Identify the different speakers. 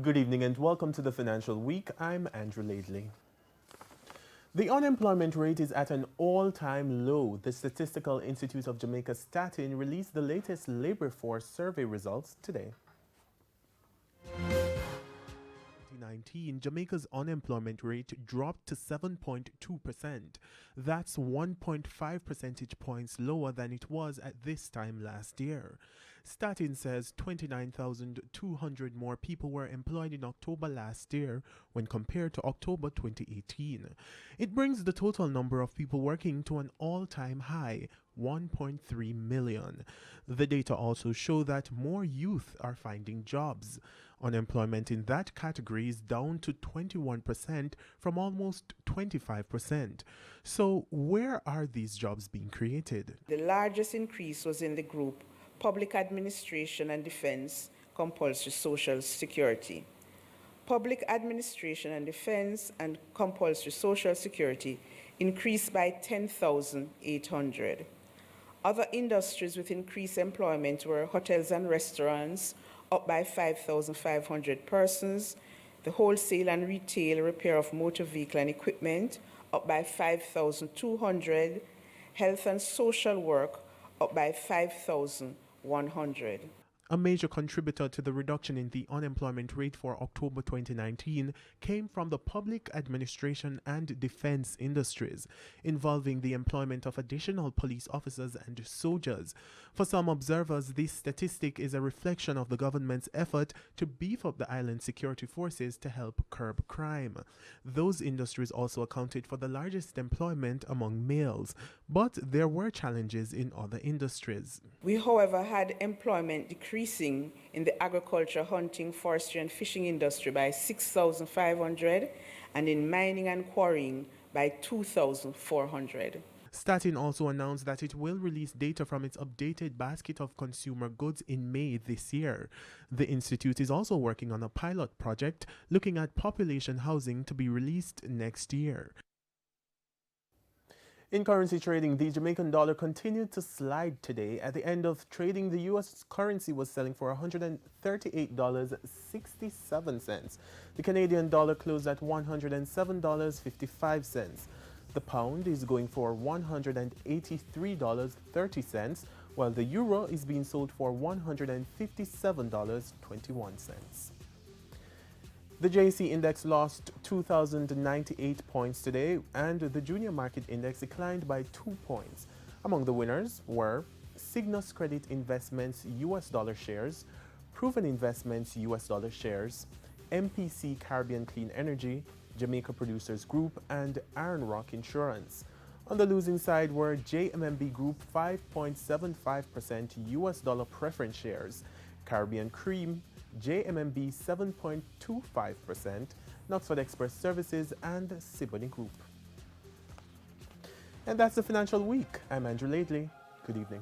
Speaker 1: Good evening and welcome to the Financial Week. I'm Andrew Laidley. The unemployment rate is at an all-time low. The Statistical Institute of Jamaica Statin released the latest labor force survey results today. 2019, Jamaica's unemployment rate dropped to 7.2%. That's 1.5 percentage points lower than it was at this time last year. Statin says 29,200 more people were employed in October last year when compared to October 2018. It brings the total number of people working to an all-time high, 1.3 million. The data also show that more youth are finding jobs. Unemployment in that category is down to 21% from almost 25%. So where are these jobs being created?
Speaker 2: The largest increase was in the group Public Administration and Defense, Compulsory Social Security. Public Administration and Defense and Compulsory Social Security increased by 10,800. Other industries with increased employment were hotels and restaurants, up by 5,500 persons, the wholesale and retail repair of motor vehicle and equipment, up by 5,200, health and social work, up by 5,100.
Speaker 1: A major contributor to the reduction in the unemployment rate for October 2019 came from the public administration and defense industries, involving the employment of additional police officers and soldiers. For some observers, this statistic is a reflection of the government's effort to beef up the island's security forces to help curb crime. Those industries also accounted for the largest employment among males, but there were challenges in other industries.
Speaker 2: We, however, had employment decreasing in the agriculture, hunting, forestry, and fishing industry by 6,500 and in mining and quarrying by 2,400.
Speaker 1: Statin also announced that it will release data from its updated basket of consumer goods in May this year. The institute is also working on a pilot project looking at population housing to be released next year. In currency trading, the Jamaican dollar continued to slide today. At the end of trading, the U.S. currency was selling for $138.67. The Canadian dollar closed at $107.55. The pound is going for $183.30, while the euro is being sold for $157.21. The JC index lost 2,098 points today, and the junior market index declined by 2 points. Among the winners were Cygnus Credit Investments US dollar shares, Proven Investments US dollar shares, MPC Caribbean Clean Energy, Jamaica Producers Group, and Iron Rock Insurance. On the losing side were JMMB Group 5.75% US dollar preference shares, Caribbean Cream, JMMB 7.25%, Knoxford Express Services, and Siboney Group. And that's the Financial Week. I'm Andrew Laidley. Good evening.